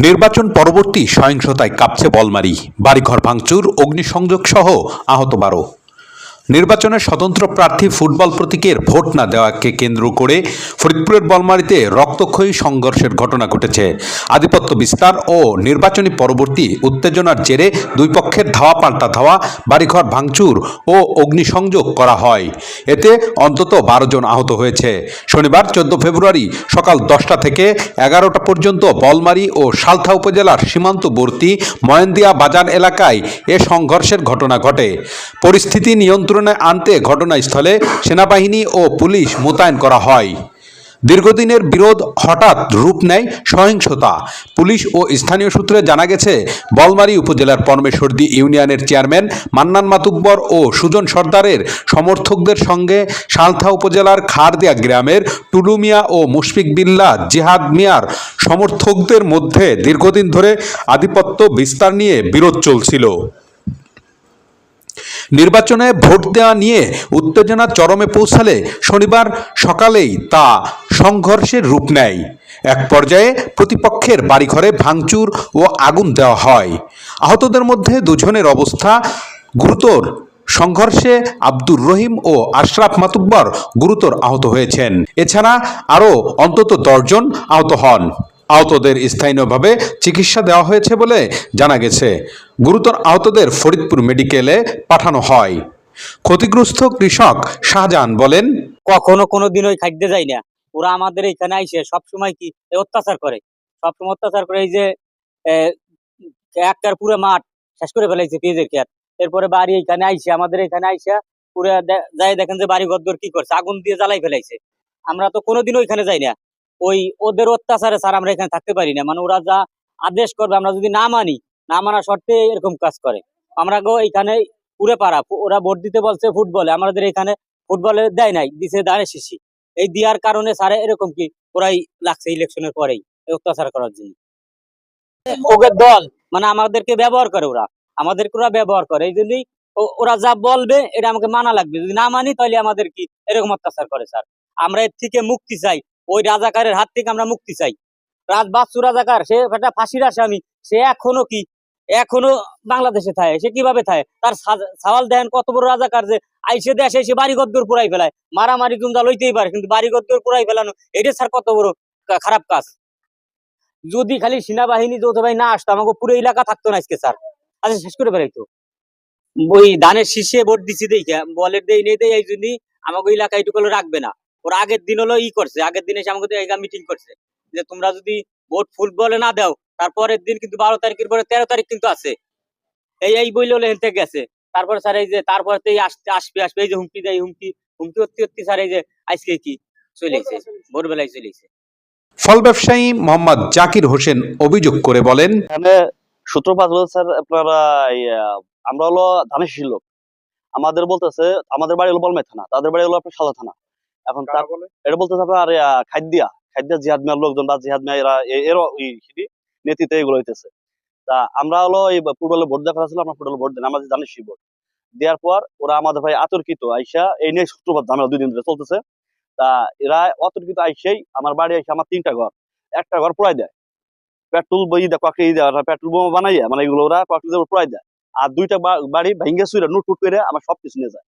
নির্বাচন পরবর্তী সহিংসতায় কাঁপছে বলমারী, বাড়িঘর ভাঙচুর, অগ্নিসংযোগ সহ আহত 12। নির্বাচনে স্বতন্ত্র প্রার্থী ফুটবল প্রতীকের ভোট না দেওয়াকে কেন্দ্র করে ফরিদপুরের বলমারীতে রক্তক্ষয়ী সংঘর্ষের ঘটনা ঘটেছে। আধিপত্য বিস্তার ও নির্বাচনী পরবর্তী উত্তেজনার জেরে দুই পক্ষের ধাওয়া পাল্টা ধাওয়া, বাড়িঘর ভাঙচুর ও অগ্নিসংযোগ করা হয়। এতে অন্তত 12 জন আহত হয়েছে। শনিবার 14 ফেব্রুয়ারি সকাল 10টা থেকে 11টা পর্যন্ত বলমারী ও সালথা উপজেলার সীমান্তবর্তী ময়ন্দিয়া বাজার এলাকায় এ সংঘর্ষের ঘটনা ঘটে। পরিস্থিতি নিয়ন্ত্রণে আনতে ঘটনাস্থলে সেনাবাহিনী ও পুলিশ মোতায়েন করা হয়। দীর্ঘদিনের বিরোধ হঠাৎ রূপ নেয় সহিংসতা। পুলিশ ও স্থানীয় সূত্রে জানা গেছে, বলমারী উপজেলার পরমেশ্বরদী ইউনিয়নের চেয়ারম্যান মান্নান মাতুব্বর ও সুজন সর্দারের সমর্থকদের সঙ্গে সালথা উপজেলার খারদিয়া গ্রামের টুলু মিয়া ও মুশফিক বিল্লাহ জিহাদ মিয়ার সমর্থকদের মধ্যে দীর্ঘদিন ধরে আধিপত্য বিস্তার নিয়ে বিরোধ চলছিল। নির্বাচনে ভোট দেওয়া নিয়ে উত্তেজনা চরমে পৌঁছালে শনিবার সকালেই তা সংঘর্ষের রূপ নেয়। এক পর্যায়ে প্রতিপক্ষের বাড়িঘরে ভাঙচুর ও আগুন দেওয়া হয়। আহতদের মধ্যে দুজনের অবস্থা গুরুতর। সংঘর্ষে আব্দুর রহিম ও আশরাফ মাতুব্বর গুরুতর আহত হয়েছেন। এছাড়া আরও অন্তত 10 জন আহত হন। আহতদের স্থানীয়ভাবে চিকিৎসা দেওয়া হয়েছে বলে জানা গেছে। গুরুতর আহতদের ফরিদপুর মেডিকেলে পাঠানো হয়। ক্ষতিগ্রস্ত কৃষক শাহজাহান বলেন, কখনো কোনোদিন ওই খাদ্য যাই না। ওরা আমাদের এখানে আইসে সবসময় কি অত্যাচার করে, সবসময় অত্যাচার করে। এই যে একটার পুরো মাঠ শেষ করে ফেলাইছে পেঁয়াজের খেত। এরপরে বাড়ি এখানে আইসে, আমাদের এখানে আইসা পুরো যাই দেখেন যে বাড়ি ঘর কি করছে, আগুন দিয়ে জ্বালাই ফেলাইছে। আমরা তো কোনোদিন ওইখানে যাই না। ওই ওদের অত্যাচারে স্যার আমরা এখানে থাকতে পারি না। মানে ওরা যা আদেশ করবে আমরা যদি না মানি, না মানা শর্তে এরকম কাজ করে। আমরা গো এখানে পুরে পাড়া, ওরা ভোট দিতে বলছে ফুটবলে, আমাদের এখানে ফুটবলে দেয় নাই, দিছে দাঁড়ে শিশি। এই দেওয়ার কারণে স্যার এরকম কি ওরাই লাগছে ইলেকশনের পরেই অত্যাচার করার জন্য। ওদের দল মানে আমাদেরকে ব্যবহার করে, আমাদেরকে ওরা ব্যবহার করে। এই জন্যই ওরা যা বলবে এটা আমাকে মানা লাগবে। যদি না মানি তাহলে আমাদের কি এরকম অত্যাচার করে স্যার। আমরা এর থেকে মুক্তি চাই, ওই রাজাকারের হাত থেকে আমরা মুক্তি চাই। বাচ্চু রাজাকার, সে একটা ফাঁসির আসামি, সে এখনো বাংলাদেশে থাকে। সে কিভাবে থাকে? তার সওয়াল দেন কত বড় রাজাকার যে আইসে দেশে এসে বাড়ি গদ্দর পুরাই ফেলায়। মারামারি জুন্দা লইতেই পারে, কিন্তু বাড়ি গদ্দর পুরাই ফেলানো এটা স্যার কত বড় খারাপ কাজ। যদি খালি সেনাবাহিনী যৌথ বাহিনী না আসতো, আমাকে পুরো এলাকা থাকতো না আজকে স্যার। আচ্ছা শেষ করে ফেলাইতো। ওই ধানের শীষে ভোট দিছি দেখে বলের দেই নেই দেয়, এই জন্যই আমাকে এলাকায় এইটুকু রাখবে না। ওরা আগের দিন হলো করছে, আগের দিন এসে আমাকে মিটিং করছে যে তোমরা যদি ভোট ফুটবলে না দাও, তারপরের দিন কিন্তু 12 তারিখের পরে 13 তারিখ কিন্তু আছে। এই বইলে হলে হেনতে গেছে। তারপরে স্যার এই যে তারপরে আসবে এই যে হুমকি দেয়, হুমকি অতি স্যার এই যে আজকে কি চলেছে, ভোরবেলায় চলেছে। ফল ব্যবসায়ী মোহাম্মদ জাকির হোসেন অভিযোগ করে বলেন, এখানে সূত্রপাত হলো স্যার আপনারা আমরা হলো ধানের শীষের লোক। আমাদের বলতেছে আমাদের বাড়ি হলো বলমাই থানা, তাদের বাড়ি হলো আপনার সাদা থানা। এখন এটা বলতেছে আপনার খাদ্যা জিহাদ মিয়ার লোকজন বা জিহাদ মিয়া এরা নেতৃত্বে এগুলো হইতেছে। তা আমরা হলো এই ফুটবলে ভোট দেওয়া ছিল, আমরা ফুটবলে ভোট দেন, আমাদের ধানের শীষ ভোট দেওয়ার পর ওরা আমাদের ভাই আতর্কিত আইসা এই নিয়ে সূত্রপাত ঝামেলা 2 দিন ধরে চলতেছে। তা এরা অতর্কিত আইসেই আমার বাড়ি আইসা আমার 3টা ঘর, একটা ঘর পুরাই দেয়, পেট্রোল পেট্রোল বোমা বানাইয়া মানে এগুলো ওরা ককটেল পুরাই দেয়। আর 2টা বাড়ি ভেঙে চুরে নুটফুট করে আমার সবকিছু নিয়ে যায়।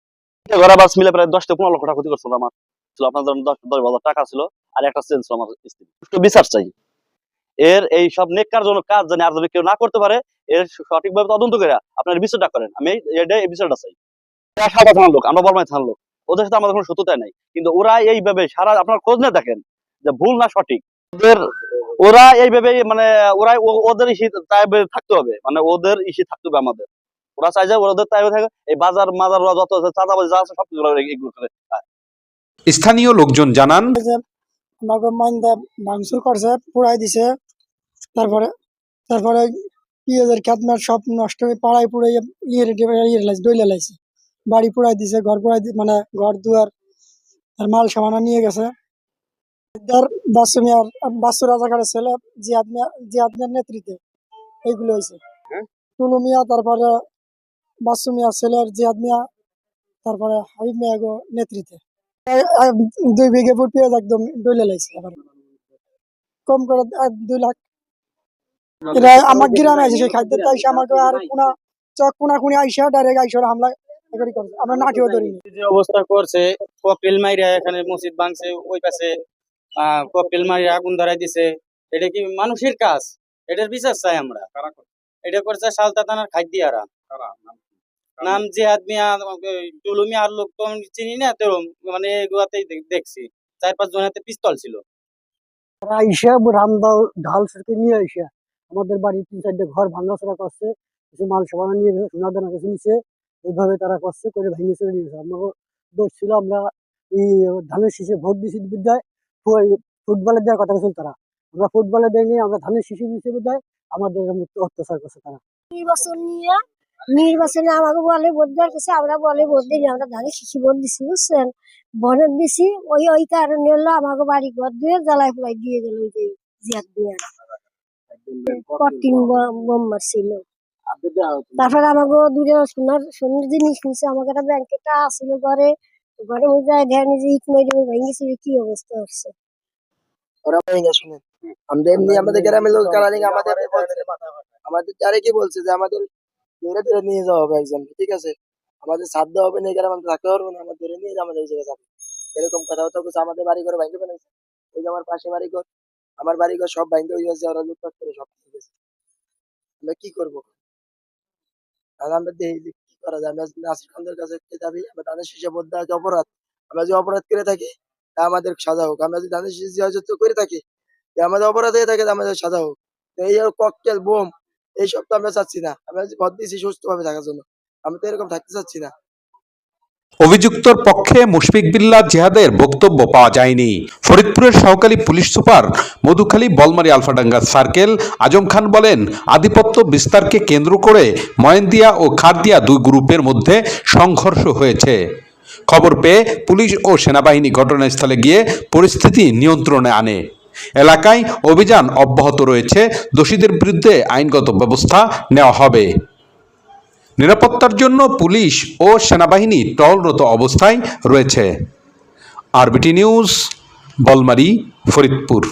ঘরে বাস মিলে প্রায় 10 থেকে 15 লক্ষ টাকা ক্ষতি করছিল আমার। ছিল আপনার ধরুন 10,000 টাকা ছিল, আর একটা চেঞ্জ ছিল আমার স্ত্রী। বিচার চাই এর, এই সব নেককারজনক কাজ জানি আর যদি কেউ না করতে পারে, এর সঠিকভাবে তদন্ত করে আপনার বিচারটা করেন। আমি এই বিচারটা চাই। সাদা থানার লোক, আমরা বলমাই থানার লোক, ওদের সাথে আমাদের কোনো শত্রুতা নাই, কিন্তু ওরা এইভাবে সারা আপনার খোঁজ না দেখেন যে ভুল না সঠিক। ওরা এইভাবে মানে ওরা ওদের ইস্যু থাকতে হবে, মানে ওদের ইস্যু থাকতে হবে আমাদের। ওরা চাই যে ওদের তাই থাকে এই বাজার মাজার যত চাঁদাবাজি যা আছে সবকিছু এগুলো করে। স্থানীয় লোকজন জানান, আমাকে মাইন্দা ভাঙচুর করছে, পুড়াই দিছে। তারপরে তারপরে পেঁয়াজের খেত মাঠ সব নষ্ট হয়ে পাড়ায় পুড়ে দইলে লাইছে। বাড়ি পুড়াই দিছে, ঘর পুড়াই মানে ঘর দুয়ার আর মাল সামানা নিয়ে গেছে। বাসু রাজাকারের ছেলে জিহাদ মিয়ার নেতৃত্বে এইগুলো হয়েছে। টুলু মিয়া, তারপরে বাসু মিয়ার ছেলে জিহাদ মিয়া, তারপরে হাবিব মিয়া নেতৃত্বে 2 বিঘে ফুট পেঁয়াজ একদম ডলে লাইছে। কম করে 2 লাখ। এটা আমার গ্রামে আছে সেই খাদ্যের তাই আমাকে আর কোনা আইসা ডাইরেক্ট আইসা হামলা করছে আমরা নাকেও ধরিনি। যে অবস্থা করছে, ককটেল মাইরা এখানে মসজিদ ভাঙছে, ওই পাশে ককটেল মাইরা আগুন ধরাই দিছে। এটা কি মানুষের কাজ? এটার বিচার চাই আমরা। এটা করছে সালতা থানার খাদ্যিয়ারা। নাম জিহাদ মিয়া, টুলু মিয়ার লোক তো আমি চিনি না, তো মানে এগুলাতেই দেখছি 4-5 জনের পিস্তল ছিল। তারা আইসা রামদাও ঢাল সেটা নিয়ে আইসা আমাদের বাড়ির 3-4টা ঘর ভাঙাচোরা করছে, কিছু মাল সামানা নিয়ে গেছে, সোনা দানা কিছু নিচ্ছে, এইভাবে তারা করছে করে ভেঙে চলে নিয়ে গেছে। আমাকে দোষ ছিল আমরা এই ধানের শীষে ভোট দিছি বিদ্যায়, ফুটবলে দেওয়ার কথা বলছিল তারা, আমরা ফুটবলে দেয়নি, আমরা ধানের শীষে দিচ্ছি বিদ্যায় আমাদের অত্যাচার করছে তারা। নির্বাচনে আমাকে বলে ভোট দেওয়ার কাছে, আমরা বলে ভোট দিই, আমরা ধানের শীষে ভোট দিছি, বুঝছেন, ভোট দিছি। ওই কারণে হলো আমাকে বাড়ি ঘর দিয়ে জ্বালাই ফেলাই দিয়ে গেল ওই যে জিয়াদ মিয়ারা, কটিং বোম মারছিল। তারপরে আমাকে দূরে সোনার জিনিস নিচ্ছে, আমাকে একটা ব্যাংকে টাকা আসছিল ঘরে ওই যায় ধ্যান যে ইট মেরে ভেঙেছিল, কি অবস্থা হচ্ছে। ওরা ভেঙে শুনেন আমাদের এমনি আমাদের গ্রামের লোক যারা আমাদের যারা কি বলছে যে আমাদের ধরে ধরে নিয়ে যাওয়া হবে একজন, ঠিক আছে, আমাদের সাধ্য হবে না, গ্রামে আমরা থাকতে পারবো না, আমাদের ধরে নিয়ে আমাদের ওই জায়গায় যাবে, এরকম কথাবার্তা বলছে। আমাদের বাড়ি ঘর ভাঙে ফেলেছে, ওই যে আমার পাশে বাড়ি ঘর, আমার বাড়ি ঘর সব ভাঙতে হয়ে গেছে, ওরা লুটপাট করে সব ঠিক আছে। আমরা কি করবো? আর আমরা দেখি যে কি করা যায়। আমরা নাসির খানদের কাছে দাবি, আমরা ধানের শীষে ভোট দেওয়া অপরাধ, আমরা যদি অপরাধ করে থাকি তা আমাদের সাজা হোক, আমরা যদি ধানের শীষে যুক্ত করে থাকি আমাদের অপরাধ হয়ে থাকে আমাদের সাজা হোক। এই ককটেল বোম এইসব তো আমরা চাচ্ছি না, আমরা ভোট দিয়েছি সুস্থ ভাবে থাকার জন্য, আমরা তো এরকম থাকতে চাচ্ছি না। অভিযুক্তর পক্ষে মুশফিক বিল্লাহ জিহাদের বক্তব্য পাওয়া যায়নি। ফরিদপুরের সহকারী police super Madhukhali Balmari Alfadanga circle Azam Khan বলেন, আধিপত্য বিস্তারকে কেন্দ্র করে ময়েন্দিয়া ও খারদিয়া দুই গ্রুপের মধ্যে সংঘর্ষ হয়েছে। খবর পেয়ে পুলিশ ও সেনাবাহিনী ঘটনাস্থলে গিয়ে পরিস্থিতি নিয়ন্ত্রণে আনে। এলাকায় অভিযান অব্যাহত রয়েছে, দোষীদের বিরুদ্ধে আইনগত ব্যবস্থা নেওয়া হবে। নিরাপত্তার জন্য পুলিশ ও সেনাবাহিনী টহলরত অবস্থায় রয়েছে। RBT news, Balmari, Faridpur.